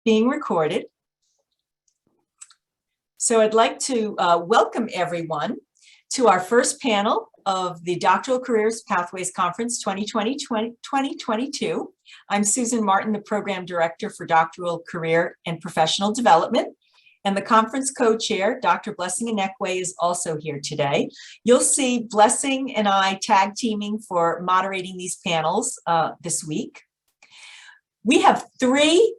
being recorded. So I'd like to welcome everyone to our first panel of the Doctoral Careers Pathways Conference 2020-2022. I'm Susan Martin, the Program Director for Doctoral Career and Professional Development. And the conference co-chair, Dr. Blessing Inekwe, is also here today. You'll see Blessing and I tag teaming for moderating these panels this week. We have three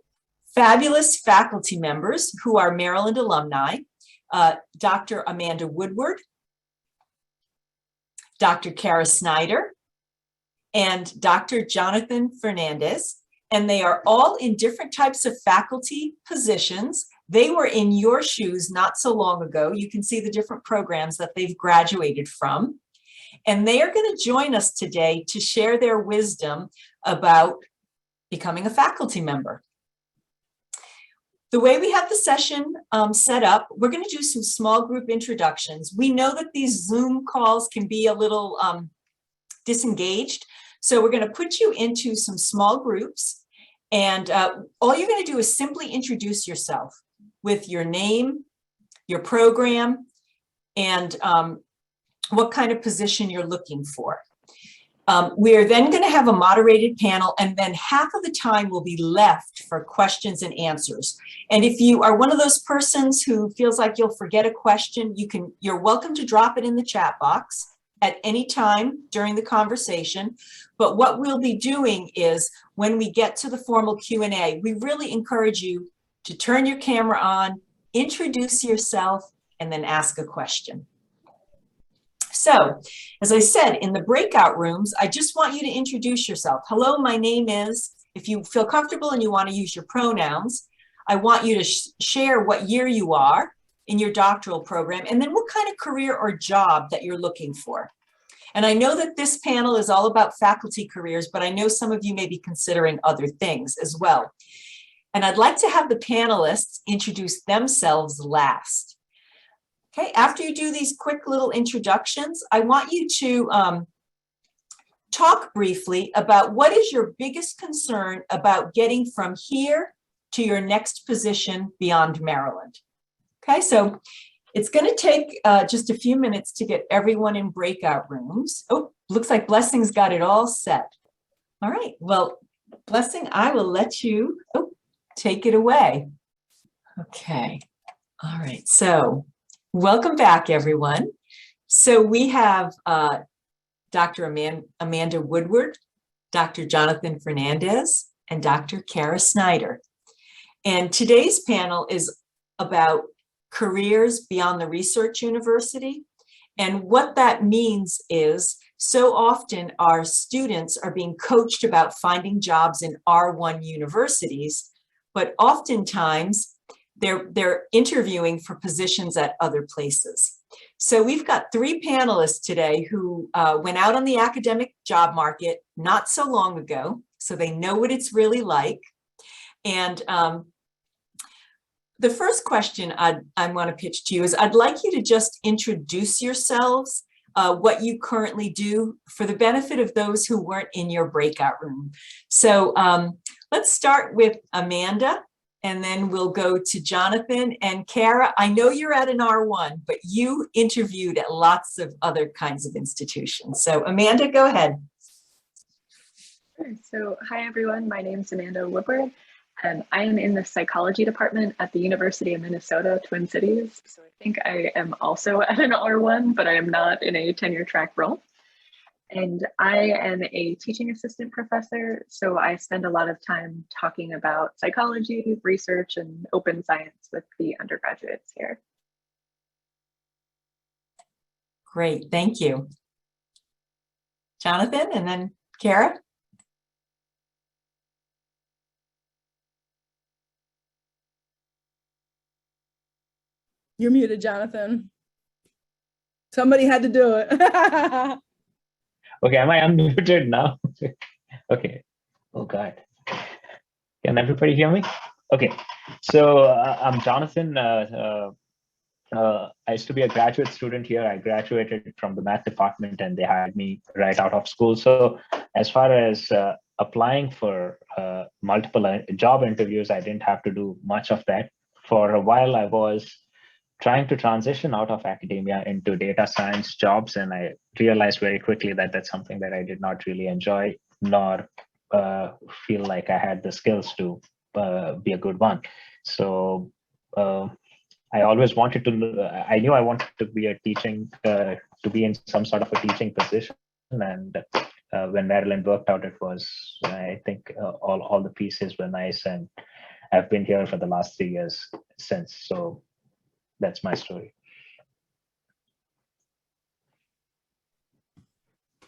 fabulous faculty members who are Maryland alumni, Dr. Amanda Woodward, Dr. Cara Snyder, and Dr. Jonathan Fernades, and they are all in different types of faculty positions. They were in your shoes not so long ago. You can see the different programs that they've graduated from. And they are going to join us today to share their wisdom about becoming a faculty member. The way we have the session set up, we're going to do some small group introductions. We know that these Zoom calls can be a little disengaged. So we're going to put you into some small groups. And all you're going to do is simply introduce yourself with your name, your program, and what kind of position you're looking for. We are then going to have a moderated panel, and then half of the time will be left for questions and answers. And if you are one of those persons who feels like you'll forget a question, you're welcome to drop it in the chat box at any time during the conversation. But what we'll be doing is when we get to the formal Q&A, we really encourage you to turn your camera on, introduce yourself, and then ask a question. So, as I said, in the breakout rooms, I just want you to introduce yourself. Hello, my name is, if you feel comfortable and you want to use your pronouns, I want you to share what year you are in your doctoral program, and then what kind of career or job that you're looking for. And I know that this panel is all about faculty careers, but I know some of you may be considering other things as well. And I'd like to have the panelists introduce themselves last. Okay, after you do these quick little introductions, I want you to talk briefly about what is your biggest concern about getting from here to your next position beyond Maryland. Okay, so it's going to take just a few minutes to get everyone in breakout rooms. Oh, looks like Blessing's got it all set. All right, well, Blessing, I will let you take it away. Okay, all right, so welcome back, everyone. So we have Dr. Amanda Woodward, Dr. Jonathan Fernades, and Dr. Cara Snyder. And today's panel is about careers beyond the research university. And what that means is so often our students are being coached about finding jobs in R1 universities, but oftentimes they're interviewing for positions at other places. So we've got three panelists today who went out on the academic job market not so long ago, so they know what it's really like. And the first question I want to pitch to you is I'd like you to just introduce yourselves, what you currently do for the benefit of those who weren't in your breakout room. So let's start with Amanda, and then we'll go to Jonathan and Cara. I know you're at an R1, but you interviewed at lots of other kinds of institutions. So Amanda, go ahead. Sure. So hi, everyone. My name is Amanda Woodward. I am in the psychology department at the University of Minnesota, Twin Cities. So I think I am also at an R1, but I am not in a tenure track role. And I am a teaching assistant professor, so I spend a lot of time talking about psychology, research, and open science with the undergraduates here. Great, thank you. Jonathan, and then Cara. You're muted, Jonathan. Somebody had to do it. Okay, am I unmuted now? Okay. Oh, God. Can everybody hear me? Okay. So I'm Jonathan. I used to be a graduate student here. I graduated from the math department and they hired me right out of school. So as far as applying for multiple job interviews, I didn't have to do much of that. For a while, I was trying to transition out of academia into data science jobs, and I realized very quickly that that's something that I did not really enjoy, nor feel like I had the skills to be a good one. So I always wanted to, I knew I wanted to be a teaching, to be in some sort of a teaching position. And when Maryland worked out, it was, I think all the pieces were nice, and I've been here for the last 3 years since. So that's my story.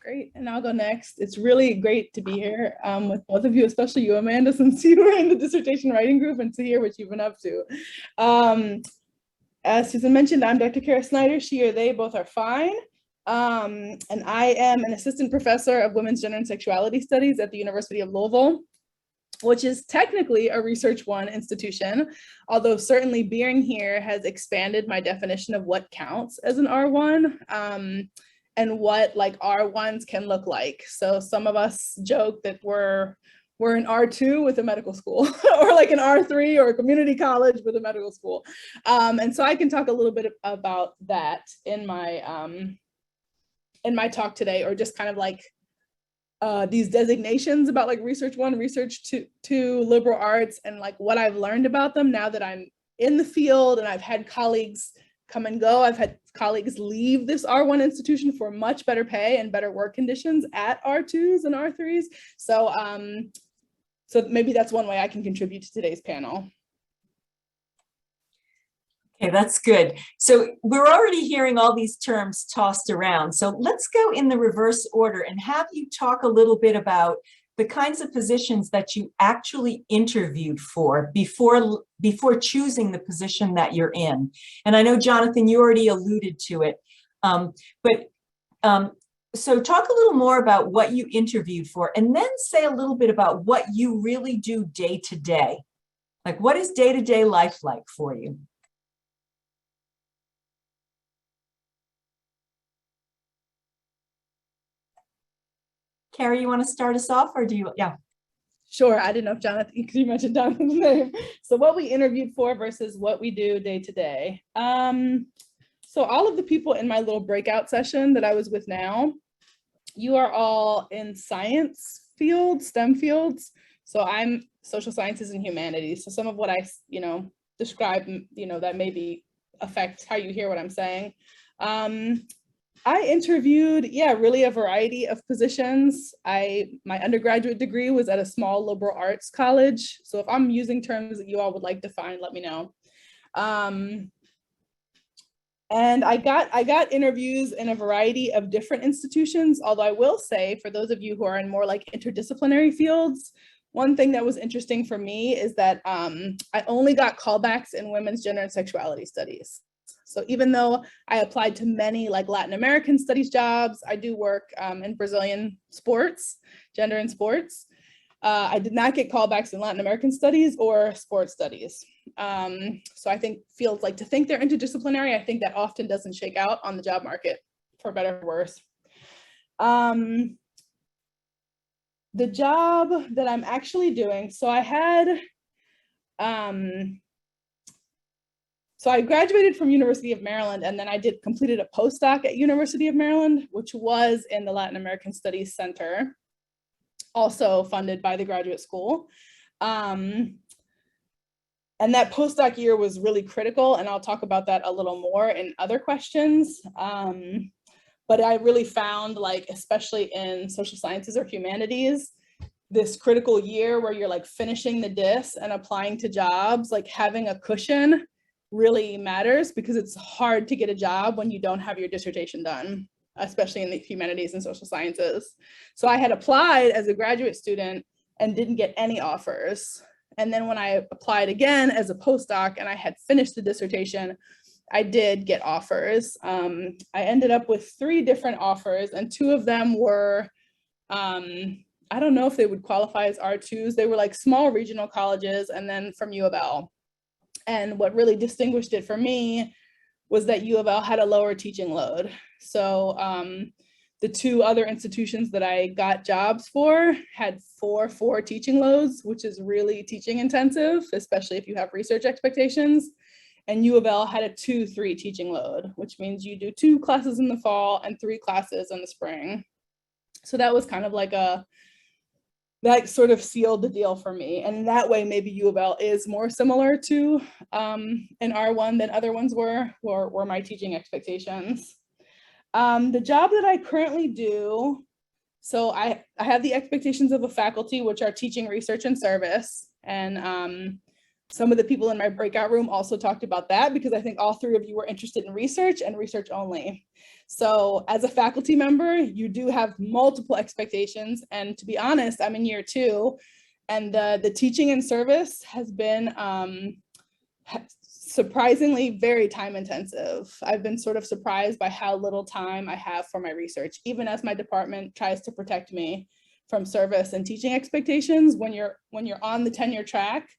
Great, and I'll go next. It's really great to be here with both of you, especially you, Amanda, since you were in the dissertation writing group, and to hear what you've been up to. As Susan mentioned, I'm Dr. Cara Snyder. She or they both are fine. And I am an assistant professor of women's gender and sexuality studies at the University of Louisville, which is technically a Research 1 institution, although certainly being here has expanded my definition of what counts as an R1. And what like R1s can look like. So some of us joke that we're an R2 with a medical school, or like an R3 or a community college with a medical school. And so I can talk a little bit about that in my talk today, or just kind of like these designations about like Research 1, Research 2, liberal arts, and like what I've learned about them now that I'm in the field and I've had colleagues come and go. I've had colleagues leave this R1 institution for much better pay and better work conditions at R2s and R3s. So, so maybe that's one way I can contribute to today's panel. Okay, that's good. So we're already hearing all these terms tossed around. So let's go in the reverse order and have you talk a little bit about the kinds of positions that you actually interviewed for before choosing the position that you're in. And I know, Jonathan, you already alluded to it, so talk a little more about what you interviewed for, and then say a little bit about what you really do day to day. Like, what is day-to-day life like for you? Cara, you want to start us off, or do you? Yeah. Sure. I didn't know if Jonathan, because you mentioned Jonathan's name. So what we interviewed for versus what we do day to day. So all of the people in my little breakout session that I was with now, you are all in science fields, STEM fields. So I'm social sciences and humanities. So some of what I, describe, that maybe affect how you hear what I'm saying. I interviewed, really a variety of positions. My undergraduate degree was at a small liberal arts college. So if I'm using terms that you all would like to find, let me know. And I got interviews in a variety of different institutions, although I will say, for those of you who are in more like interdisciplinary fields, one thing that was interesting for me is that I only got callbacks in women's gender and sexuality studies. So even though I applied to many like Latin American studies jobs, I do work in Brazilian sports, gender and sports. I did not get callbacks in Latin American studies or sports studies. So I think fields like to think they're interdisciplinary. I think that often doesn't shake out on the job market, for better or worse. The job that I'm actually doing, so I had, so I graduated from University of Maryland, and then I completed a postdoc at University of Maryland, which was in the Latin American Studies Center, also funded by the graduate school. And that postdoc year was really critical, and I'll talk about that a little more in other questions. But I really found, like, especially in social sciences or humanities, this critical year where you're like finishing the dis and applying to jobs, like having a cushion really matters, because it's hard to get a job when you don't have your dissertation done, especially in the humanities and social sciences. So I had applied as a graduate student and didn't get any offers. And then when I applied again as a postdoc and I had finished the dissertation, I did get offers. I ended up with 3 different offers, and 2 of them were, I don't know if they would qualify as R2s. They were like small regional colleges, and then from U of L. And what really distinguished it for me was that U of L had a lower teaching load. So the two other institutions that I got jobs for had 4 teaching loads, which is really teaching intensive, especially if you have research expectations. And U of L had a 2-3 teaching load, which means you do 2 classes in the fall and 3 classes in the spring. So that was kind of like that sort of sealed the deal for me. And in that way, maybe U of L is more similar to an R1 than other ones were my teaching expectations. The job that I currently do, so I have the expectations of a faculty, which are teaching, research, and service. And some of the people in my breakout room also talked about that, because I think all 3 of you were interested in research and research only. So as a faculty member, you do have multiple expectations. And to be honest, I'm in year 2, and the teaching and service has been surprisingly very time intensive. I've been sort of surprised by how little time I have for my research, even as my department tries to protect me from service and teaching expectations. When you're on the tenure track,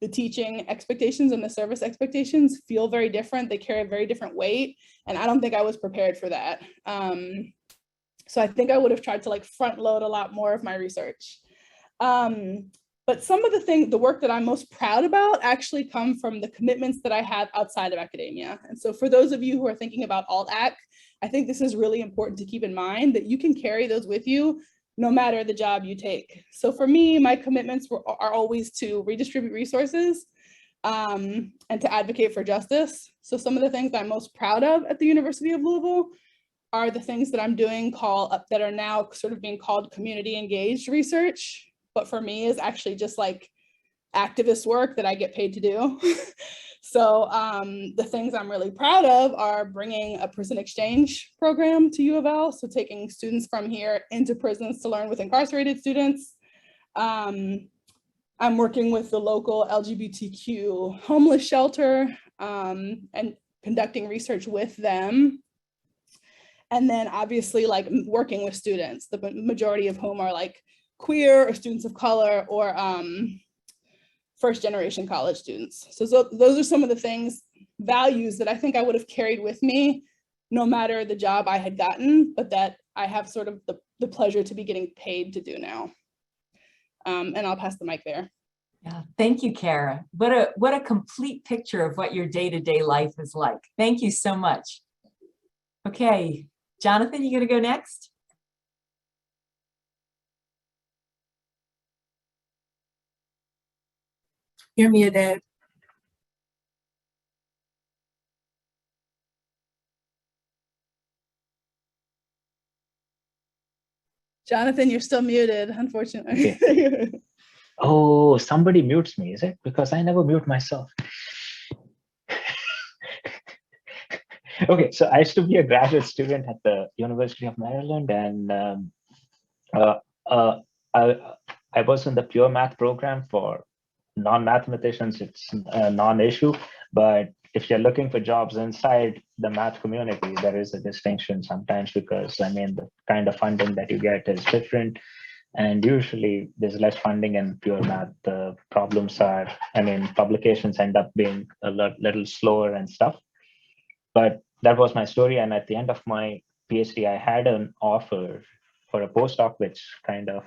the teaching expectations and the service expectations feel very different. They carry a very different weight. And I don't think I was prepared for that. So I think I would have tried to like front load a lot more of my research. But some of the work that I'm most proud about actually come from the commitments that I have outside of academia. And so for those of you who are thinking about alt-ac, I think this is really important to keep in mind, that you can carry those with you no matter the job you take. So for me, my commitments are always to redistribute resources and to advocate for justice. So some of the things I'm most proud of at the University of Louisville are the things that I'm doing that are now sort of being called community engaged research, but for me is actually just like activist work that I get paid to do. So the things I'm really proud of are bringing a prison exchange program to U of L. So taking students from here into prisons to learn with incarcerated students. I'm working with the local LGBTQ homeless shelter and conducting research with them. And then obviously like working with students, the majority of whom are like queer or students of color or first generation college students. So those are some of the values that I think I would have carried with me no matter the job I had gotten, but that I have sort of the pleasure to be getting paid to do now. And I'll pass the mic there. Yeah, thank you, Cara. What a complete picture of what your day-to-day life is like. Thank you so much. Okay, Jonathan, you gonna go next? You're muted. Jonathan, you're still muted, unfortunately. Okay. Oh, somebody mutes me, is it? Because I never mute myself. Okay, so I used to be a graduate student at the University of Maryland, and I was in the pure math program. For non-mathematicians, it's a non-issue, but if you're looking for jobs inside the math community, there is a distinction sometimes, because I mean, the kind of funding that you get is different, and usually there's less funding in pure math. The problems are, I mean, publications end up being a little slower and stuff. But that was my story, and at the end of my PhD, I had an offer for a postdoc, which kind of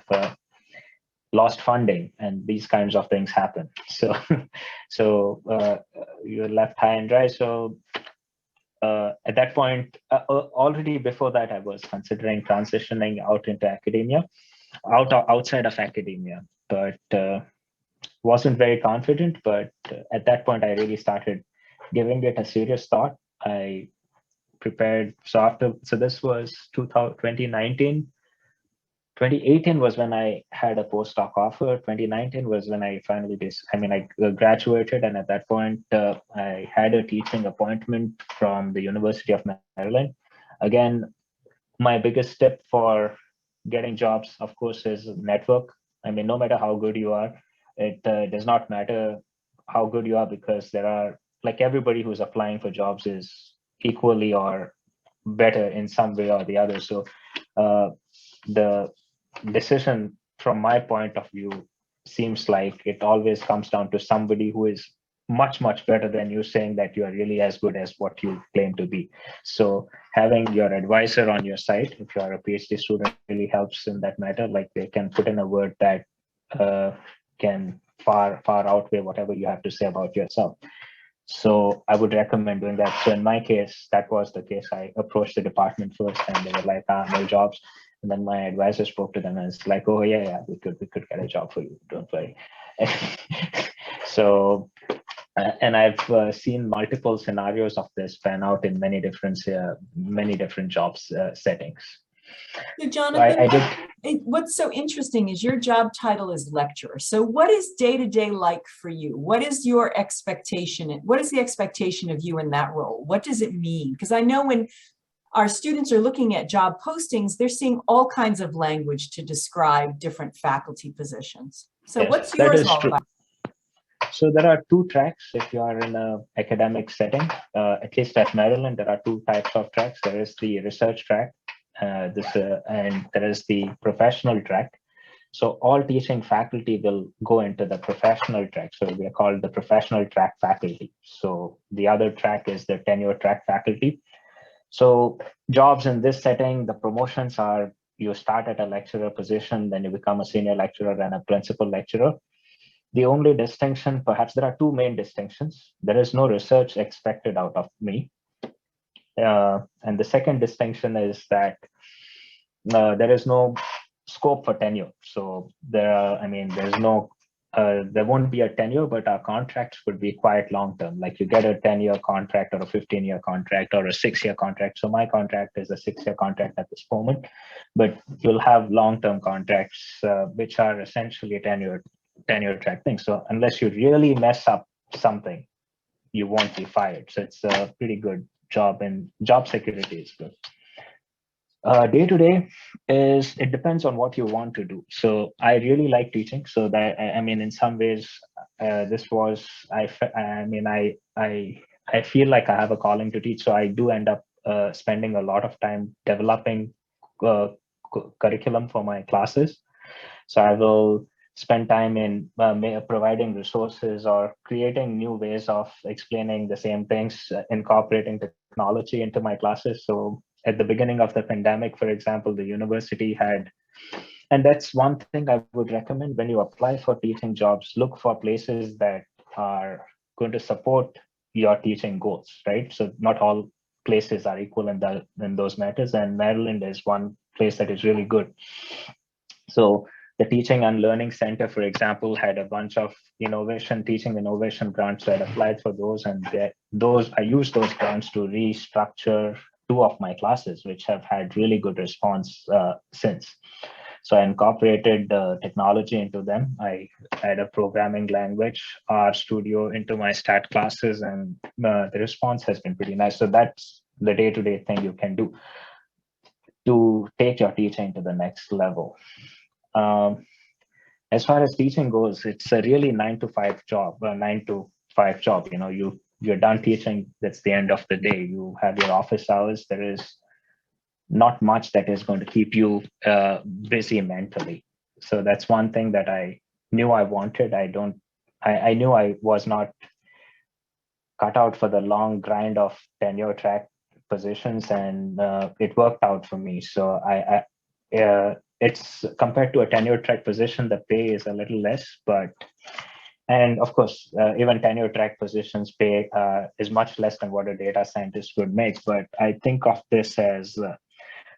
lost funding, and these kinds of things happen. So you're left high and dry. So at that point, already before that, I was considering transitioning out into academia, outside of academia, but wasn't very confident. But at that point, I really started giving it a serious thought. I prepared. So this was 2019. 2018 was when I had a postdoc offer. 2019 was when I finally I graduated, and at that point I had a teaching appointment from the University of Maryland. Again, my biggest tip for getting jobs, of course, is network. I mean, no matter how good you are, it does not matter how good you are, because there are, like, everybody who's applying for jobs is equally or better in some way or the other. So the decision from my point of view seems like it always comes down to somebody who is much better than you saying that you are really as good as what you claim to be. So having your advisor on your side, if you are a PhD student, really helps in that matter. Like they can put in a word that can far outweigh whatever you have to say about yourself. So I would recommend doing that. So in my case, that was the case. I approached the department first, and they were like, no jobs. And then my advisor spoke to them, and it's like, oh yeah, we could get a job for you. Don't worry. So, and I've seen multiple scenarios of this pan out in many different jobs settings. So Jonathan, I did. what's so interesting is your job title is lecturer. So what is day-to-day like for you? What is your expectation? What is the expectation of you in that role? What does it mean? Because I know when our students are looking at job postings, they're seeing all kinds of language to describe different faculty positions. So Yes, what's yours all about? So there are two tracks if you are in an academic setting. At least at Maryland, there are two types of tracks. There is the research track, and there is the professional track. So all teaching faculty will go into the professional track. So we are called the professional track faculty. So the other track is the tenure track faculty. So jobs in this setting, the promotions are you start at a lecturer position, then you become a senior lecturer and a principal lecturer. The only distinction, perhaps there are two main distinctions. There is no research expected out of me. And the second distinction is that there is no scope for tenure. So there won't be a tenure, but our contracts would be quite long-term. Like you get a 10-year contract or a 15-year contract or a 6-year contract. So my contract is a 6-year contract at this moment, but you'll have long-term contracts, which are essentially tenure track things. So unless you really mess up something, you won't be fired. So it's a pretty good job, and job security is good. Day to day it depends on what you want to do. So I really like teaching. So that in some ways, this was I feel like I have a calling to teach. So I do end up spending a lot of time developing curriculum for my classes. So I will spend time in providing resources or creating new ways of explaining the same things, incorporating technology into my classes. So at the beginning of the pandemic, for example, the university had, and that's one thing I would recommend when you apply for teaching jobs, look for places that are going to support your teaching goals, right? So not all places are equal in those matters, and Maryland is one place that is really good. So the Teaching and Learning Center, for example, had a bunch of teaching innovation grants. So I applied for those, and I used those grants to restructure 2 of my classes, which have had really good response since. So I incorporated technology into them. I had a programming language, RStudio, into my stat classes, and the response has been pretty nice. So that's the day-to-day thing you can do to take your teaching to the next level. As far as teaching goes, it's a really 9 to 5 job. You're done teaching. That's the end of the day. You have your office hours. There is not much that is going to keep you busy mentally. So that's one thing that I knew I wanted. I knew I was not cut out for the long grind of tenure track positions, and it worked out for me. So it's compared to a tenure track position, the pay is a little less, and of course, even tenure track positions pay is much less than what a data scientist would make. But I think of this as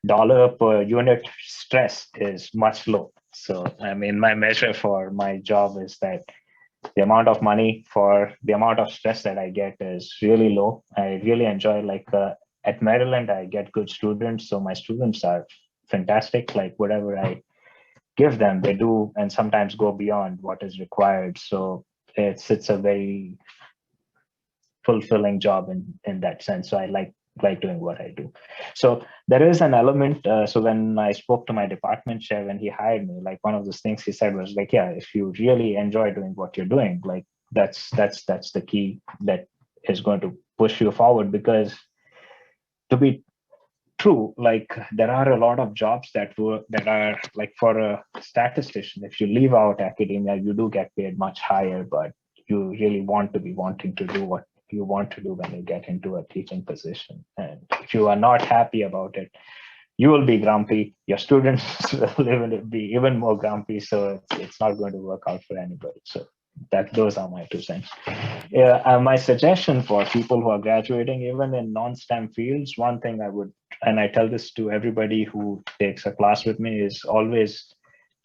dollar per unit stress is much low. So my measure for my job is that the amount of money for the amount of stress that I get is really low. I really enjoy, at Maryland, I get good students. So my students are fantastic. Like whatever I give them, they do, and sometimes go beyond what is required. So it's a very fulfilling job in that sense. So I like doing what I do. So there is an element. So when I spoke to my department chair when he hired me, like one of those things he said was like, yeah, if you really enjoy doing what you're doing, like that's the key that is going to push you forward. Because to be true, like there are a lot of jobs that are like for a statistician, if you leave out academia, you do get paid much higher, but you really want to be wanting to do what you want to do when you get into a teaching position. And if you are not happy about it, you will be grumpy. Your students will be even more grumpy. So it's not going to work out for anybody. So those are my 2 cents. My suggestion for people who are graduating, even in non-STEM fields, one thing I would, and I tell this to everybody who takes a class with me, is always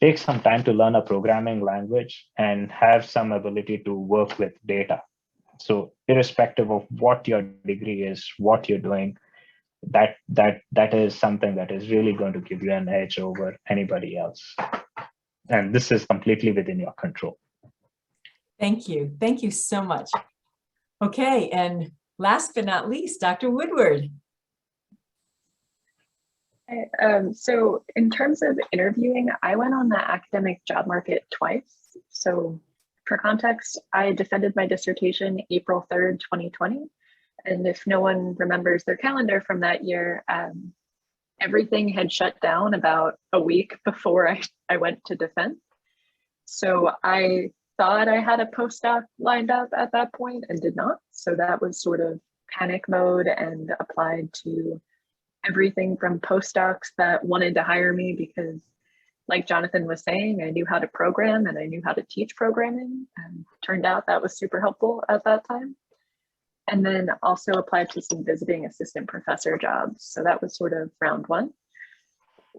take some time to learn a programming language and have some ability to work with data. So irrespective of what your degree is, what you're doing, that is something that is really going to give you an edge over anybody else. And this is completely within your control. Thank you. Thank you so much. Okay, and last but not least, Dr. Woodward. So in terms of interviewing, I went on the academic job market twice. So for context, I defended my dissertation April 3rd, 2020. And if no one remembers their calendar from that year, everything had shut down about a week before I went to defend. So I thought I had a postdoc lined up at that point and did not. So that was sort of panic mode, and applied to everything from postdocs that wanted to hire me because, like Jonathan was saying, I knew how to program and I knew how to teach programming, and turned out that was super helpful at that time. And then also applied to some visiting assistant professor jobs. So that was sort of round 1.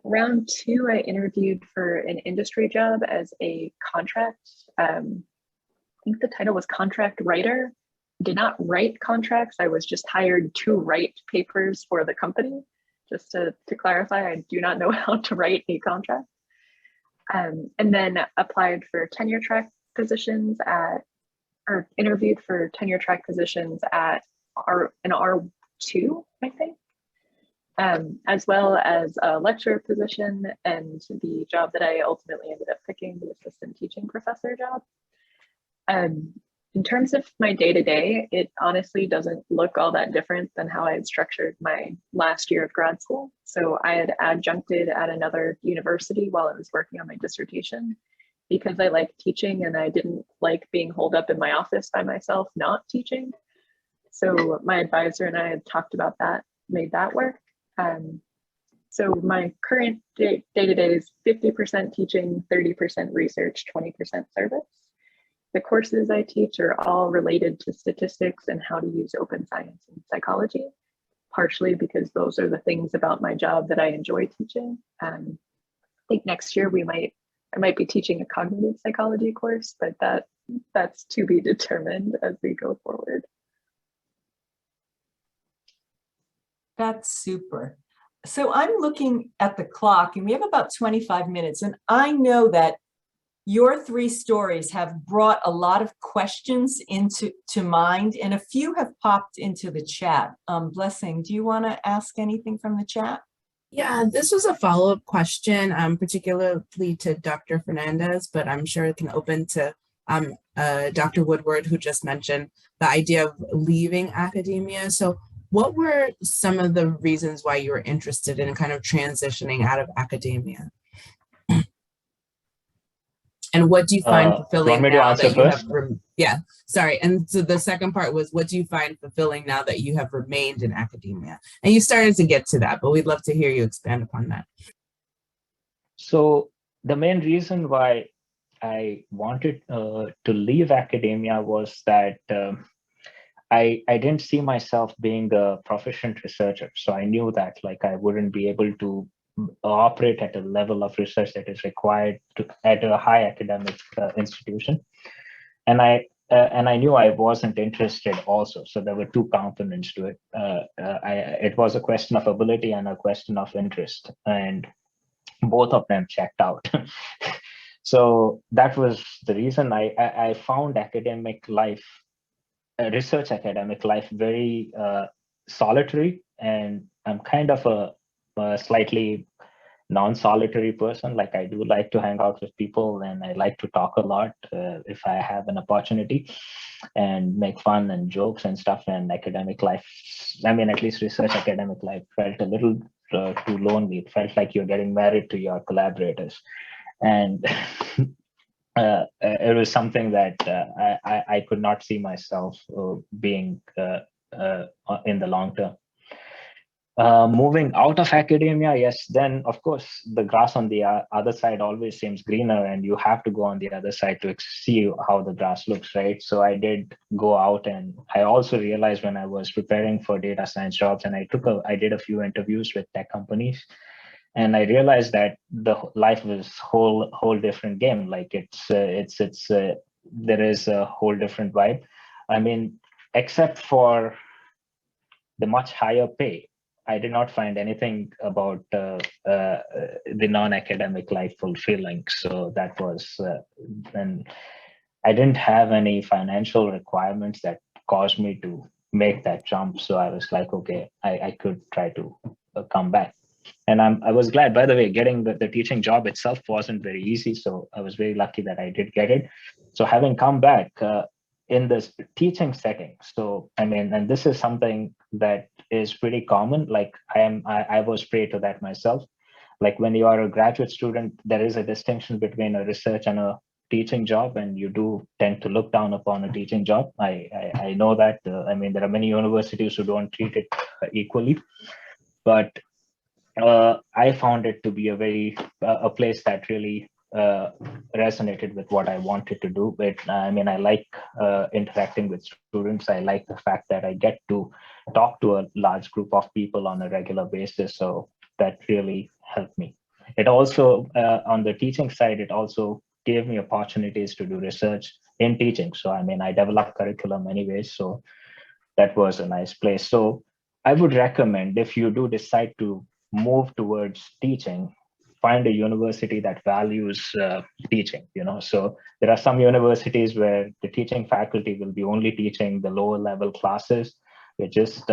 Round 2, I interviewed for an industry job as a contract. I think the title was contract writer. Did not write contracts. I was just hired to write papers for the company. Just to clarify, I do not know how to write a contract. And then applied for tenure track positions or interviewed for tenure track positions at an R2, I think, as well as a lecturer position, and the job that I ultimately ended up picking, the assistant teaching professor job. In terms of my day-to-day, it honestly doesn't look all that different than how I had structured my last year of grad school. So I had adjuncted at another university while I was working on my dissertation, because I like teaching and I didn't like being holed up in my office by myself not teaching. So my advisor and I had talked about that, made that work. So my current day-to-day is 50% teaching, 30% research, 20% service. The courses I teach are all related to statistics and how to use open science and psychology, partially because those are the things about my job that I enjoy teaching. I think next year I might be teaching a cognitive psychology course, but that's to be determined as we go forward. That's super. So I'm looking at the clock and we have about 25 minutes, and I know that your 3 stories have brought a lot of questions into mind, and a few have popped into the chat. Blessing, do you want to ask anything from the chat? Yeah, this was a follow-up question, particularly to Dr. Fernades, but I'm sure it can open to Dr. Woodward, who just mentioned the idea of leaving academia. So what were some of the reasons why you were interested in kind of transitioning out of academia? And what do you find fulfilling now that you have, and so the second part was, what do you find fulfilling now that you have remained in academia? And you started to get to that, but we'd love to hear you expand upon that. So the main reason why I wanted to leave academia was that I didn't see myself being a proficient researcher. So I knew that I wouldn't be able to operate at a level of research that is required at a high academic institution. And I knew I wasn't interested also. So there were 2 components to it. It was a question of ability and a question of interest, and both of them checked out. So that was the reason I found academic life, research academic life, very solitary, and I'm kind of a slightly non-solitary person. I do like to hang out with people, and I like to talk a lot if I have an opportunity, and make fun and jokes and stuff. And academic life, at least research academic life, felt a little too lonely. It felt like you're getting married to your collaborators. And it was something that I could not see myself being in the long term. Moving out of academia, yes, then of course the grass on the other side always seems greener, and you have to go on the other side to see how the grass looks, right? So I did go out, and I also realized when I was preparing for data science jobs, and I did a few interviews with tech companies, and I realized that the life was whole different game. Like there is a whole different vibe. I mean, except for the much higher pay, I did not find anything about the non-academic life fulfilling. So that was, and I didn't have any financial requirements that caused me to make that jump. So I was like, okay, I could try to come back. And I was glad, by the way, getting the teaching job itself wasn't very easy. So I was very lucky that I did get it. So having come back in this teaching setting. So, I mean, and this is something that is pretty common. Like I was prey to that myself. Like when you are a graduate student, there is a distinction between a research and a teaching job, and you do tend to look down upon a teaching job. I know that. I mean, there are many universities who don't treat it equally, but I found it to be a place that really resonated with what I wanted to do. But I mean, I like interacting with students. I like the fact that I get to talk to a large group of people on a regular basis. So that really helped me. It also, on the teaching side, it also gave me opportunities to do research in teaching. So I mean, I developed curriculum anyways. So that was a nice place. So I would recommend, if you do decide to move towards teaching, find a university that values teaching. So there are some universities where the teaching faculty will be only teaching the lower level classes. They're just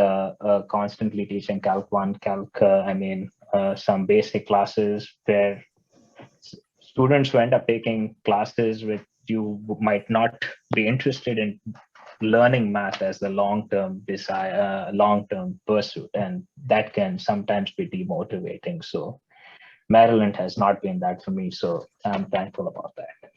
constantly teaching Calc 1, some basic classes where students who end up taking classes with you might not be interested in learning math as the long-term desire, long-term pursuit, and that can sometimes be demotivating. So Maryland has not been that for me, so I'm thankful about that.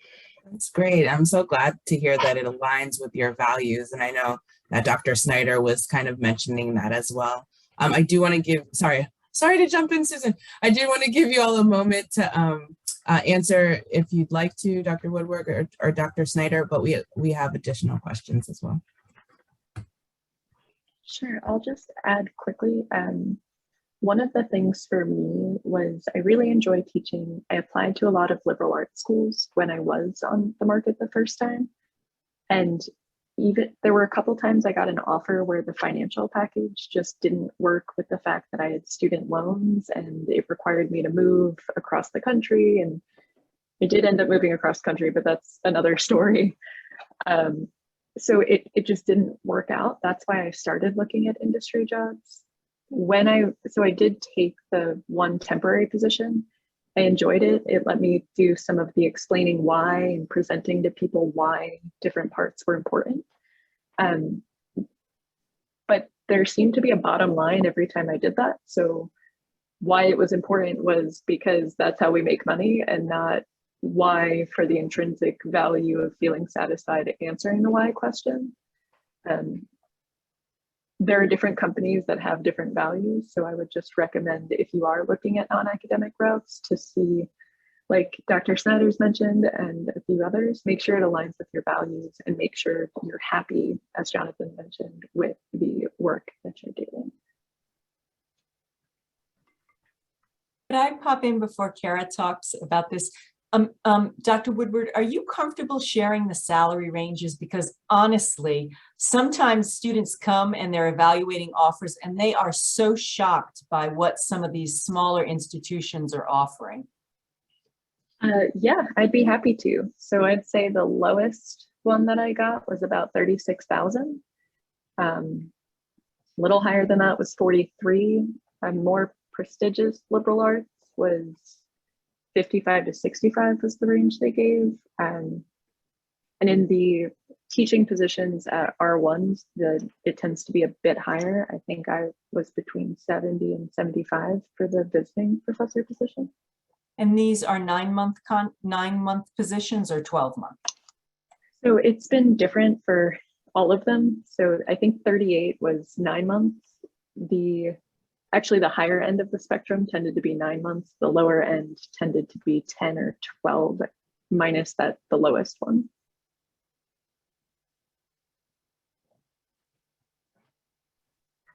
That's great. I'm so glad to hear that it aligns with your values, and I know that Dr. Snyder was kind of mentioning that as well. I do want to give, sorry to jump in, Susan. I do want to give you all a moment to answer if you'd like to, Dr. Woodward or Dr. Snyder, but we have additional questions as well. Sure, I'll just add quickly. One of the things for me was I really enjoy teaching. I applied to a lot of liberal arts schools when I was on the market the first time. And even there were a couple times I got an offer where the financial package just didn't work with the fact that I had student loans and it required me to move across the country. And I did end up moving across country, but that's another story. So it just didn't work out. That's why I started looking at industry jobs. So I did take the one temporary position. I enjoyed it. It let me do some of the explaining why and presenting to people why different parts were important. But there seemed to be a bottom line every time I did that. So why it was important was because that's how we make money, and not why for the intrinsic value of feeling satisfied answering the why question. There are different companies that have different values. So I would just recommend, if you are looking at non-academic routes, to see, like Dr. Snyder's mentioned and a few others, make sure it aligns with your values and make sure you're happy, as Jonathan mentioned, with the work that you're doing. Could I pop in before Cara talks about this? Dr. Woodward, are you comfortable sharing the salary ranges? Because honestly, sometimes students come and they're evaluating offers and they are so shocked by what some of these smaller institutions are offering. Yeah, I'd be happy to. So I'd say the lowest one that I got was about 36,000. A little higher than that was 43. More prestigious liberal arts was 55 to 65 was the range they gave. And in the teaching positions at R1s, it tends to be a bit higher. I think I was between 70 and 75 for the visiting professor position. And these are 9-month positions or 12-month? So it's been different for all of them. So I think 38 was 9 months. Actually, the higher end of the spectrum tended to be 9 months. The lower end tended to be 10 or 12, minus the lowest one.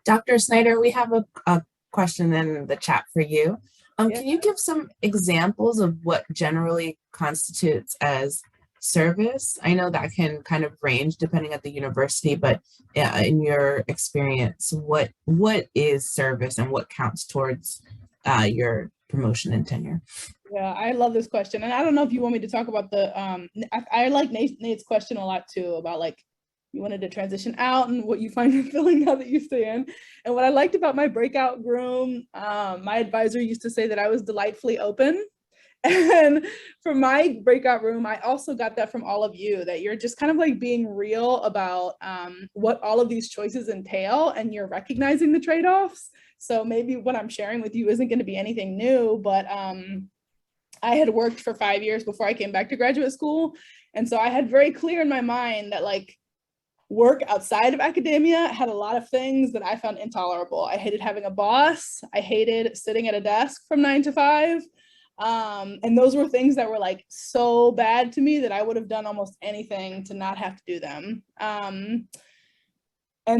Dr. Snyder, we have a question in the chat for you. Yeah. Can you give some examples of what generally constitutes as service? I know that can kind of range depending at the university, but in your experience, what is service and what counts towards your promotion and tenure? Yeah, I love this question. And I don't know if you want me to talk about the, I like Nate's question a lot too, about like, you wanted to transition out and what you find fulfilling now that you stay in. And what I liked about my breakout room, my advisor used to say that I was delightfully open. And from my breakout room, I also got that from all of you, that you're just kind of like being real about what all of these choices entail, and you're recognizing the trade-offs. So maybe what I'm sharing with you isn't going to be anything new, but I had worked for 5 years before I came back to graduate school. And so I had very clear in my mind that like work outside of academia had a lot of things that I found intolerable. I hated having a boss. I hated sitting at a desk from 9 to 5. And those were things that were like so bad to me that I would have done almost anything to not have to do them. And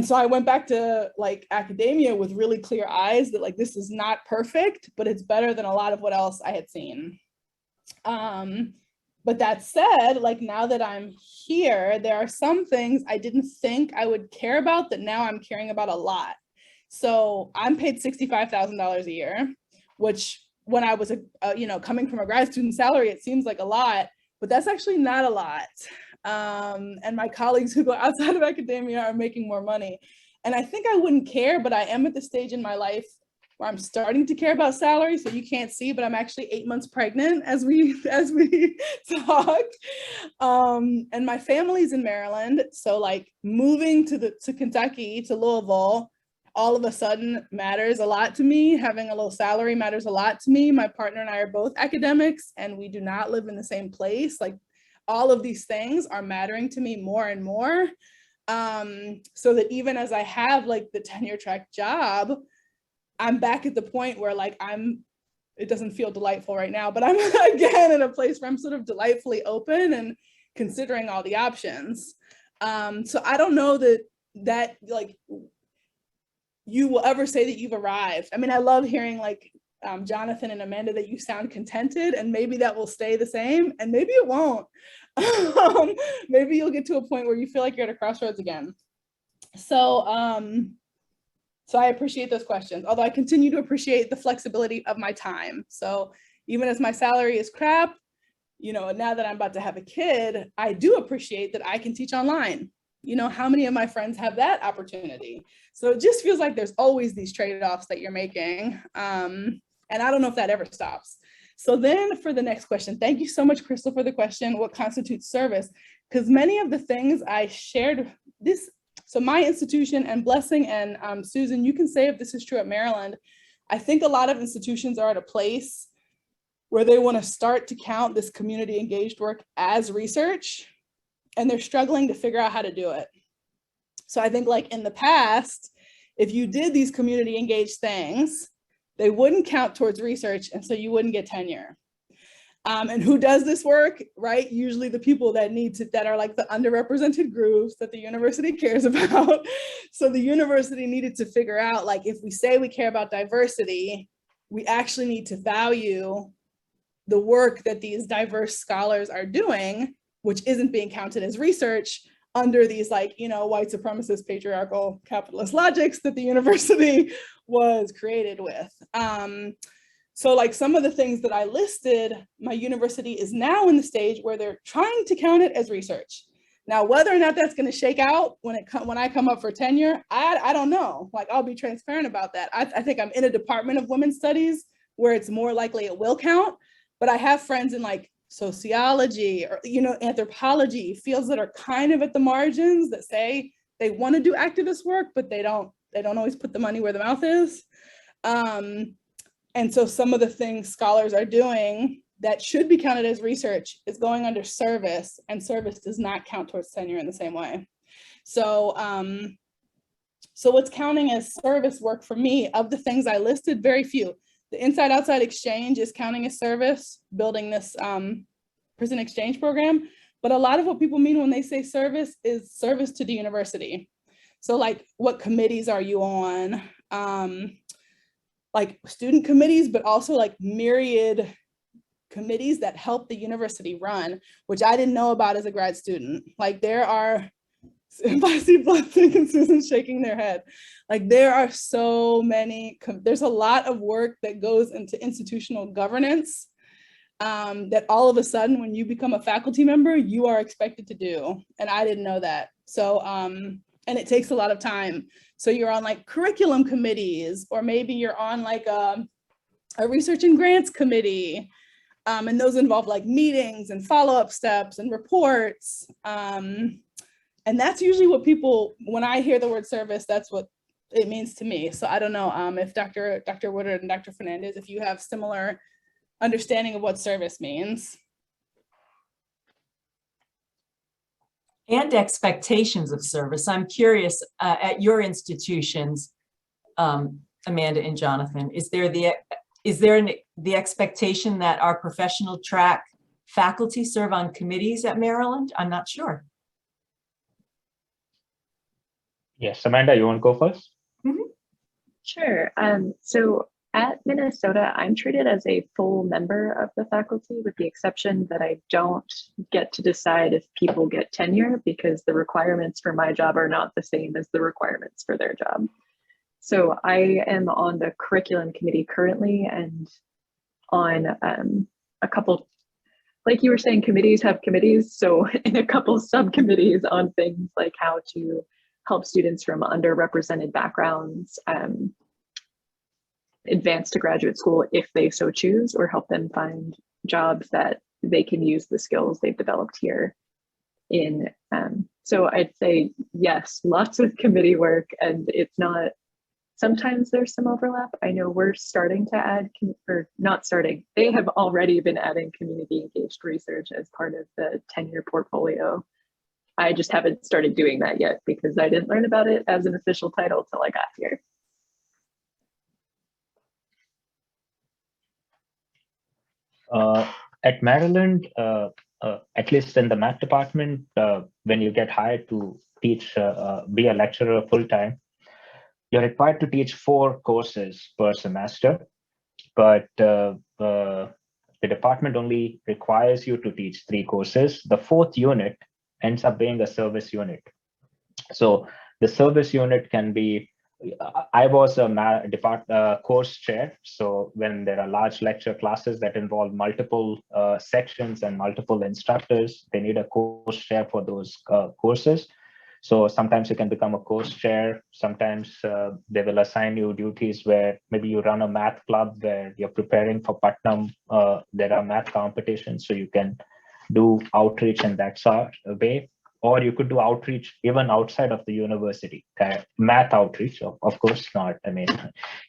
so I went back to like academia with really clear eyes that like, this is not perfect, but it's better than a lot of what else I had seen. But that said, like now that I'm here, there are some things I didn't think I would care about that now I'm caring about a lot. So I'm paid $65,000 a year, which when I was, coming from a grad student salary, it seems like a lot, but that's actually not a lot. And my colleagues who go outside of academia are making more money. And I think I wouldn't care, but I am at the stage in my life where I'm starting to care about salary. So you can't see, but I'm actually 8 months pregnant as we talk. And my family's in Maryland. So like moving to Kentucky, to Louisville, all of a sudden matters a lot to me. Having a low salary matters a lot to me. My partner and I are both academics and we do not live in the same place. Like all of these things are mattering to me more and more. So that even as I have like the tenure track job, I'm back at the point where like it doesn't feel delightful right now, but I'm again in a place where I'm sort of delightfully open and considering all the options. So I don't know that like you will ever say that you've arrived. I mean, I love hearing like Jonathan and Amanda that you sound contented, and maybe that will stay the same and maybe it won't. Maybe you'll get to a point where you feel like you're at a crossroads again. So I appreciate those questions, although I continue to appreciate the flexibility of my time. So even as my salary is crap, now that I'm about to have a kid, I do appreciate that I can teach online. How many of my friends have that opportunity? So it just feels like there's always these trade-offs that you're making. And I don't know if that ever stops. So then for the next question, thank you so much, Crystal, for the question, what constitutes service? Because many of the things I shared so my institution, and Blessing and Susan, you can say if this is true at Maryland, I think a lot of institutions are at a place where they want to start to count this community engaged work as research, and they're struggling to figure out how to do it. So I think like in the past, if you did these community engaged things, they wouldn't count towards research, and so you wouldn't get tenure. And who does this work, right? Usually the people that are like the underrepresented groups that the university cares about. So the university needed to figure out, like, if we say we care about diversity, we actually need to value the work that these diverse scholars are doing, which isn't being counted as research under these like, white supremacist, patriarchal, capitalist logics that the university was created with. So like some of the things that I listed, my university is now in the stage where they're trying to count it as research. Now, whether or not that's going to shake out when I come up for tenure, I don't know. Like, I'll be transparent about that. I think I'm in a department of women's studies where it's more likely it will count, but I have friends in like sociology or, anthropology, fields that are kind of at the margins that say they want to do activist work, but they don't always put the money where the mouth is. And so some of the things scholars are doing that should be counted as research is going under service, and service does not count towards tenure in the same way. So, so what's counting as service work for me, of the things I listed, very few. The inside-outside exchange is counting as service, building this prison exchange program. But a lot of what people mean when they say service is service to the university. So like, what committees are you on? Like student committees, but also like myriad committees that help the university run, which I didn't know about as a grad student. Like there are, if I see Blessing and Susan shaking their head, like there are so many, there's a lot of work that goes into institutional governance that all of a sudden when you become a faculty member, you are expected to do. And I didn't know that. So, and it takes a lot of time. So you're on like curriculum committees, or maybe you're on like a research and grants committee. And those involve like meetings and follow-up steps and reports. And that's usually what people, when I hear the word service, that's what it means to me. So I don't know if Dr. Woodward and Dr. Fernades, if you have similar understanding of what service means. And expectations of service. I'm curious, at your institutions, Amanda and Jonathan, is there the expectation that our professional track faculty serve on committees at Maryland? I'm not sure. Yes, Amanda, you want to go first? Mm-hmm. Sure. So at Minnesota, I'm treated as a full member of the faculty, with the exception that I don't get to decide if people get tenure, because the requirements for my job are not the same as the requirements for their job. So I am on the curriculum committee currently, and on a couple, like you were saying, committees have committees. So in a couple subcommittees on things like how to help students from underrepresented backgrounds advance to graduate school if they so choose, or help them find jobs that they can use the skills they've developed here in. So I'd say yes, lots of committee work, and it's not, sometimes there's some overlap. I know we're starting to add, or not starting, they have already been adding community engaged research as part of the tenure portfolio. I just haven't started doing that yet because I didn't learn about it as an official title till I got here. At Maryland, at least in the math department, when you get hired to teach, be a lecturer full-time, you're required to teach 4 courses per semester, but the department only requires you to teach 3 courses. The 4th unit ends up being a service unit. So the service unit can be, I was a course chair. So when there are large lecture classes that involve multiple sections and multiple instructors, they need a course chair for those courses. So sometimes you can become a course chair. Sometimes they will assign you duties where maybe you run a math club where you're preparing for Putnam. There are math competitions, so you can do outreach in that sort of way. Or you could do outreach even outside of the university, math outreach, of course not. I mean,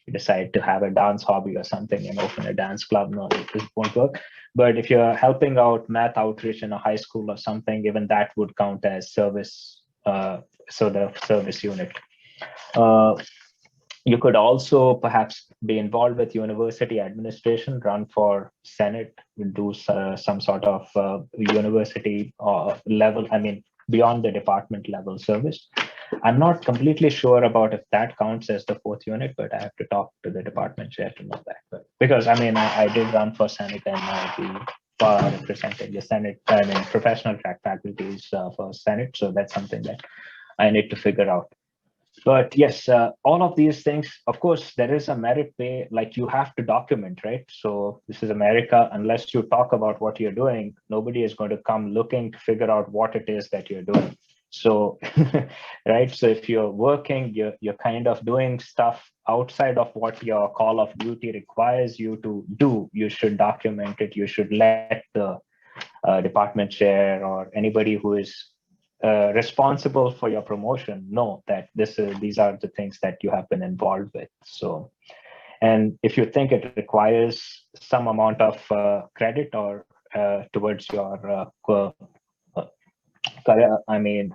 you decide to have a dance hobby or something and open a dance club, no, it won't work. But if you're helping out math outreach in a high school or something, even that would count as service, so the service unit. You could also perhaps be involved with university administration, run for Senate, do some sort of university level, I mean, beyond the department level service. I'm not completely sure about if that counts as the 4th unit, but I have to talk to the department chair to know that. But because I mean, I did run for Senate, and I'll be representing the Senate, I mean, professional track faculties for Senate. So that's something that I need to figure out. But yes, all of these things, of course, there is a merit pay, like you have to document, right? So this is America. Unless you talk about what you're doing, nobody is going to come looking to figure out what it is that you're doing. So, right. So if you're working, you're kind of doing stuff outside of what your call of duty requires you to do. You should document it. You should let the department chair or anybody who is responsible for your promotion know that these are the things that you have been involved with. So, And if you think it requires some amount of credit or towards your career,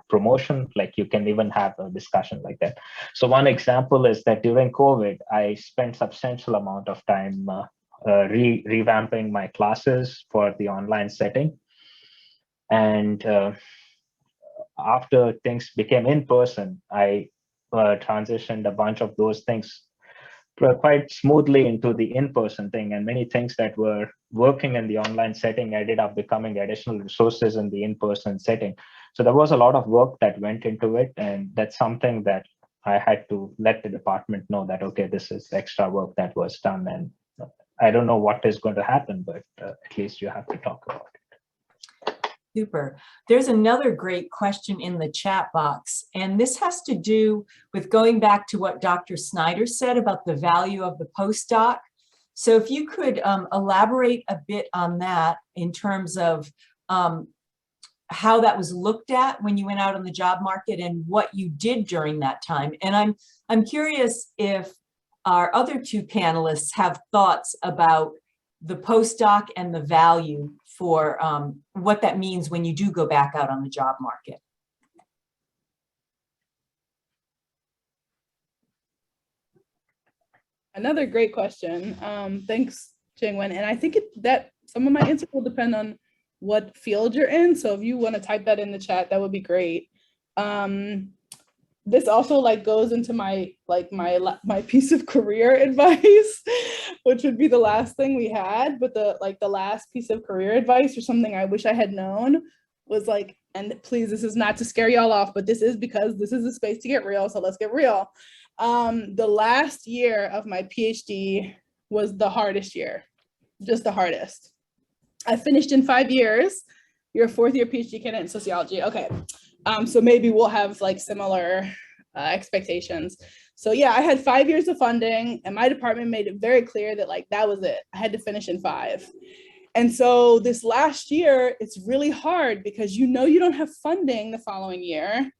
promotion, like you can even have a discussion like that. So one example is that during COVID, I spent substantial amount of time revamping my classes for the online setting. And after things became in person, I transitioned a bunch of those things quite smoothly into the in-person thing, and many things that were working in the online setting ended up becoming additional resources in the in-person setting. So there was a lot of work that went into it, and that's something that I had to let the department know that, okay, this is extra work that was done, and I don't know what is going to happen, but at least you have to talk about it. Super. There's another great question in the chat box, and this has to do with going back to what Dr. Snyder said about the value of the postdoc. So if you could elaborate a bit on that in terms of how that was looked at when you went out on the job market and what you did during that time. And I'm curious if our other two panelists have thoughts about the postdoc and the value for what that means when you do go back out on the job market. Another great question. Thanks, Jingwen. And I think that some of my answers will depend on what field you're in. So if you want to type that in the chat, that would be great. This also goes into my piece of career advice, which would be the last thing we had. But the last piece of career advice, or something I wish I had known, was and please, this is not to scare y'all off, but this is because this is a space to get real. So let's get real. The last year of my PhD was the hardest year, just the hardest. I finished in 5 years. You're a fourth-year PhD candidate in sociology. Okay. So maybe we'll have similar expectations. So yeah, I had 5 years of funding, and my department made it very clear that that was it. I had to finish in 5. And so this last year, it's really hard because you don't have funding the following year.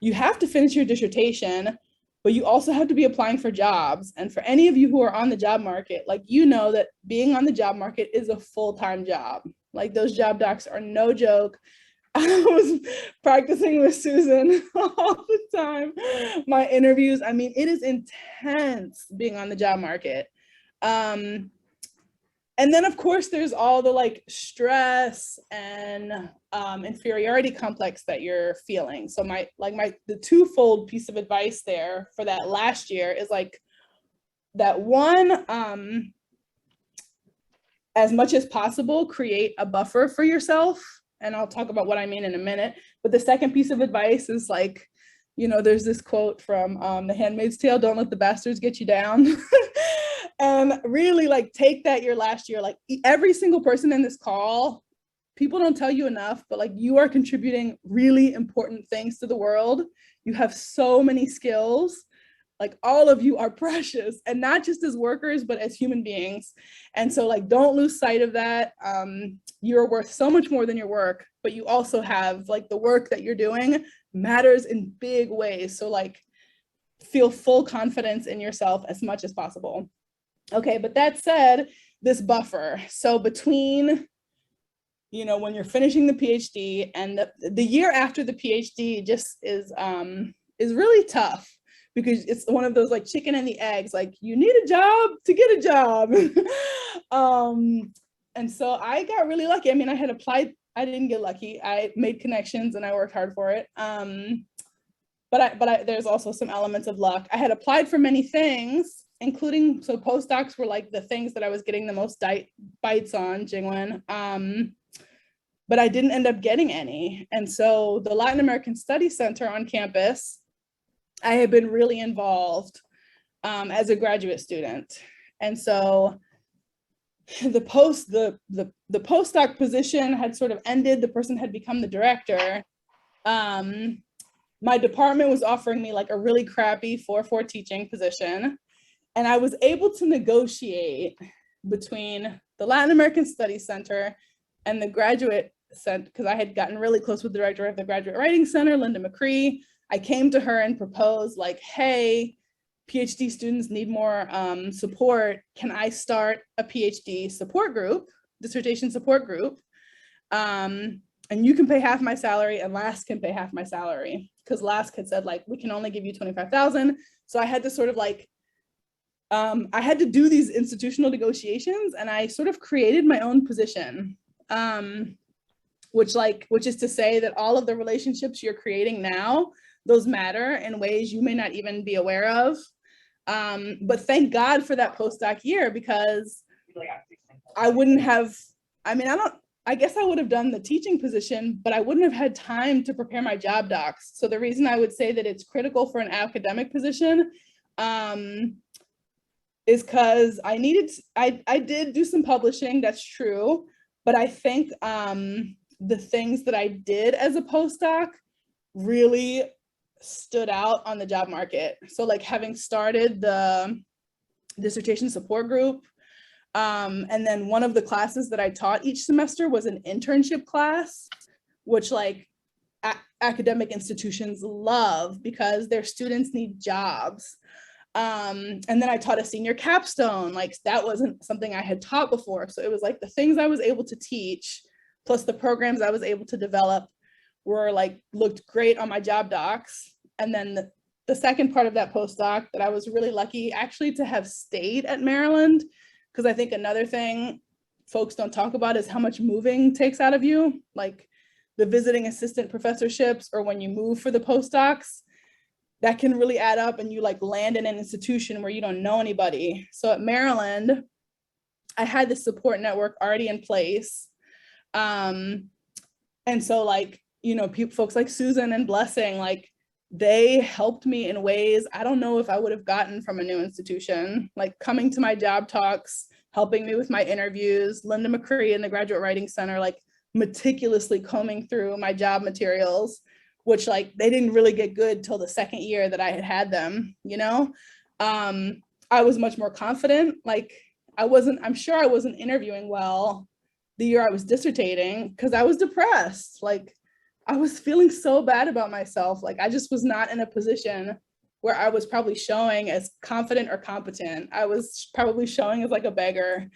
You have to finish your dissertation, but you also have to be applying for jobs. And for any of you who are on the job market, that being on the job market is a full-time job. Those job docs are no joke. I was practicing with Susan all the time. My interviews, it is intense being on the job market. And then of course there's all the stress and inferiority complex that you're feeling. So the twofold piece of advice there for that last year is that one, as much as possible, create a buffer for yourself. And I'll talk about what I mean in a minute. But the second piece of advice is there's this quote from The Handmaid's Tale, don't let the bastards get you down. And really take that your last year, every single person in this call, people don't tell you enough, but you are contributing really important things to the world. You have so many skills. All of you are precious, and not just as workers, but as human beings. And so don't lose sight of that. You're worth so much more than your work, but you also have the work that you're doing matters in big ways. So feel full confidence in yourself as much as possible. Okay, but that said, this buffer. So between, when you're finishing the PhD and the year after the PhD just is really tough, because it's one of those chicken and the eggs, you need a job to get a job. And so I got really lucky. I had applied, I didn't get lucky. I made connections and I worked hard for it. But there's also some elements of luck. I had applied for many things, including, so postdocs were the things that I was getting the most bites on, Jingwen. But I didn't end up getting any. And so the Latin American Studies Center on campus, I had been really involved as a graduate student. And so the postdoc position had sort of ended. The person had become the director. My department was offering me a really crappy 4-4 teaching position. And I was able to negotiate between the Latin American Studies Center and the graduate center, because I had gotten really close with the director of the Graduate Writing Center, Linda McCree. I came to her and proposed hey, PhD students need more support. Can I start a PhD support group, dissertation support group? And you can pay half my salary and LASK can pay half my salary, because LASK had said like, we can only give you 25,000. So I had to sort of like, I had to do these institutional negotiations, and I sort of created my own position, which is to say that all of the relationships you're creating now, those matter in ways you may not even be aware of. But thank God for that postdoc year, because I wouldn't have, I guess I would have done the teaching position, but I wouldn't have had time to prepare my job docs. So the reason I would say that it's critical for an academic position is because I did do some publishing, that's true, but I think the things that I did as a postdoc really stood out on the job market. So like having started the dissertation support group, and then one of the classes that I taught each semester was an internship class, which like academic institutions love because their students need jobs. And then I taught a senior capstone, like that wasn't something I had taught before. So it was like the things I was able to teach, plus the programs I was able to develop were like, looked great on my job docs. And then the second part of that postdoc that I was really lucky actually to have stayed at Maryland, because I think another thing folks don't talk about is how much moving takes out of you, like the visiting assistant professorships, or when you move for the postdocs, that can really add up and you like land in an institution where you don't know anybody. So at Maryland, I had the support network already in place. And so like, you know, folks like Susan and Blessing, like they helped me in ways I don't know if I would have gotten from a new institution, like coming to my job talks, helping me with my interviews, Linda McCree in the Graduate Writing Center, like meticulously combing through my job materials, which like they didn't really get good till the second year that I had them, you know? I was much more confident. Like I'm sure I wasn't interviewing well the year I was dissertating because I was depressed. Like I was feeling so bad about myself. Like I just was not in a position where I was probably showing as confident or competent. I was probably showing as like a beggar.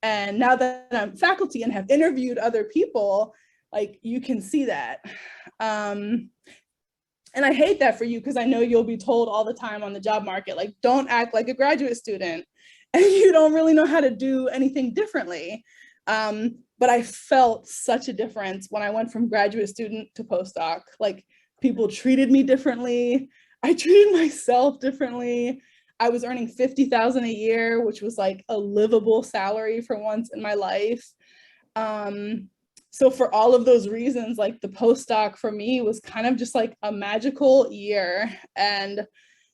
And now that I'm faculty and have interviewed other people, like you can see that. And I hate that for you because I know you'll be told all the time on the job market, like don't act like a graduate student and you don't really know how to do anything differently. But I felt such a difference when I went from graduate student to postdoc. Like people treated me differently. I treated myself differently. I was earning $50,000 a year, which was like a livable salary for once in my life. So for all of those reasons, like the postdoc for me was kind of just like a magical year. And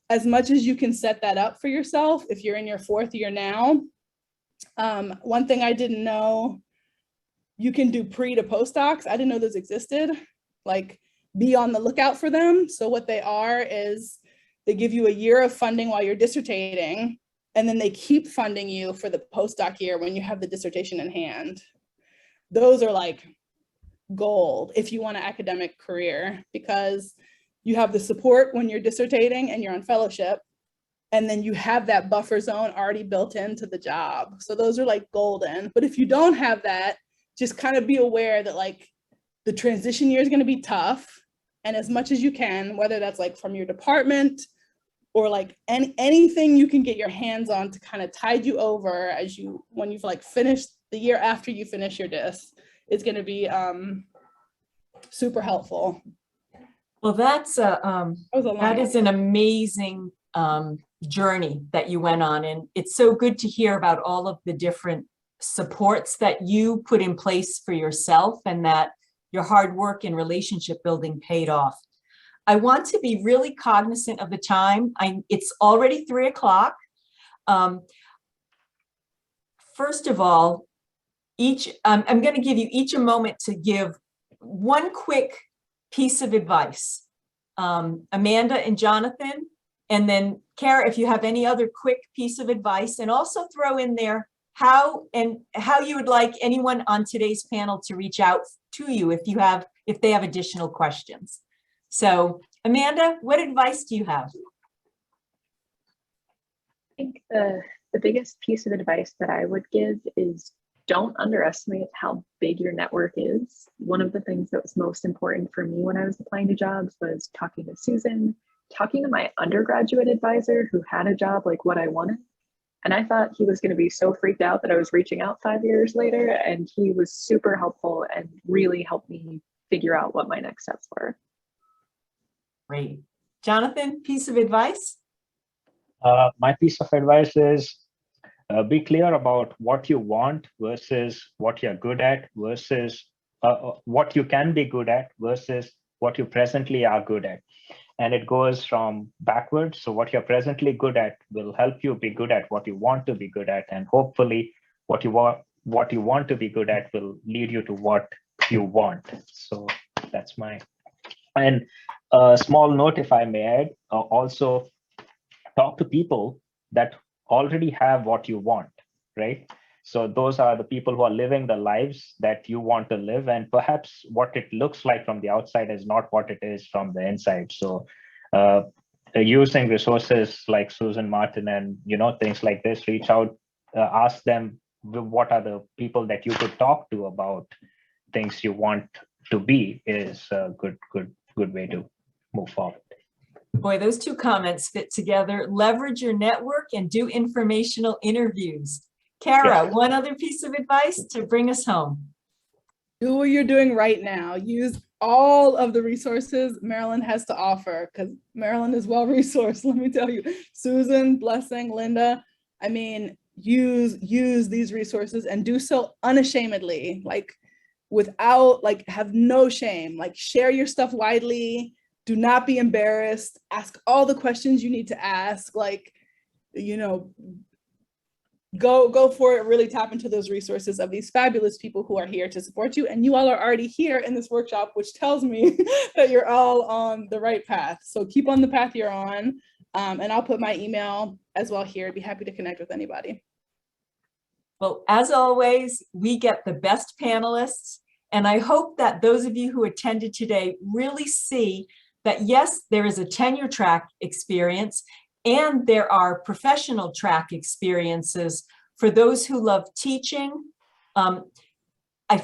as much as you can set that up for yourself, if you're in your fourth year now, one thing I didn't know, you can do pre to postdocs. I didn't know those existed. Like be on the lookout for them. So what they are is they give you a year of funding while you're dissertating, and then they keep funding you for the postdoc year when you have the dissertation in hand. Those are like gold if you want an academic career, because you have the support when you're dissertating and you're on fellowship, and then you have that buffer zone already built into the job. So those are like golden. But if you don't have that, just kind of be aware that like the transition year is going to be tough. And as much as you can, whether that's like from your department or like anything you can get your hands on to kind of tide you over as when you've like finished the year after you finish your dis, it's going to be super helpful. Well, that is an amazing journey that you went on. And it's so good to hear about all of the different supports that you put in place for yourself and that your hard work and relationship building paid off. I want to be really cognizant of the time. It's already 3 o'clock. First of all, I'm going to give you each a moment to give one quick piece of advice. Amanda and Jonathan, and then Cara, if you have any other quick piece of advice, and also throw in there how you would like anyone on today's panel to reach out to you if they have additional questions. So Amanda, what advice do you have? think the biggest piece of advice that I would give is don't underestimate how big your network is. One of the things that was most important for me when I was applying to jobs was talking to Susan, talking to my undergraduate advisor who had a job like what I wanted. And I thought he was going to be so freaked out that I was reaching out 5 years later. And he was super helpful and really helped me figure out what my next steps were. Great. Jonathan, piece of advice? My piece of advice is be clear about what you want versus what you're good at versus what you can be good at versus what you presently are good at. And it goes from backwards. So what you're presently good at will help you be good at what you want to be good at. And hopefully what you want to be good at will lead you to what you want. So that's my, and a small note, if I may add, also talk to people that already have what you want, right? So those are the people who are living the lives that you want to live, and perhaps what it looks like from the outside is not what it is from the inside. So using resources like Susan Martin and things like this, reach out, ask them what are the people that you could talk to about things you want to be is a good way to move forward. Boy, those two comments fit together. Leverage your network and do informational interviews. Cara, Yes. one other piece of advice to bring us home. Do what you're doing right now. Use all of the resources Maryland has to offer, because Maryland is well-resourced, let me tell you. Susan, Blessing, Linda, I mean, use these resources and do so unashamedly, like without, like, have no shame, like share your stuff widely. Do not be embarrassed. Ask all the questions you need to ask, like, go for it, really tap into those resources of these fabulous people who are here to support you. And you all are already here in this workshop, which tells me that you're all on the right path. So keep on the path you're on. And I'll put my email as well here. I'd be happy to connect with anybody. Well, as always, we get the best panelists. And I hope that those of you who attended today really see that, yes, there is a tenure track experience, and there are professional track experiences for those who love teaching. I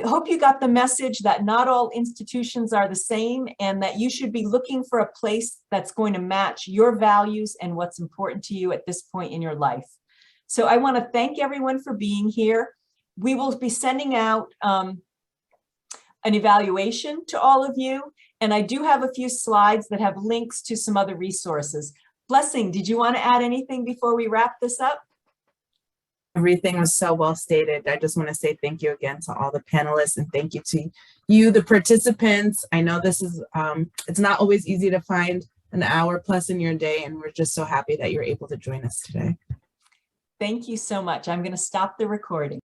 hope you got the message that not all institutions are the same, and that you should be looking for a place that's going to match your values and what's important to you at this point in your life. So I want to thank everyone for being here. We will be sending out an evaluation to all of you, and I do have a few slides that have links to some other resources. Blessing, did you want to add anything before we wrap this up? Everything was so well stated. I just want to say thank you again to all the panelists, and thank you to you, the participants. I know this is, it's not always easy to find an hour plus in your day, and we're just so happy that you're able to join us today. Thank you so much. I'm going to stop the recording.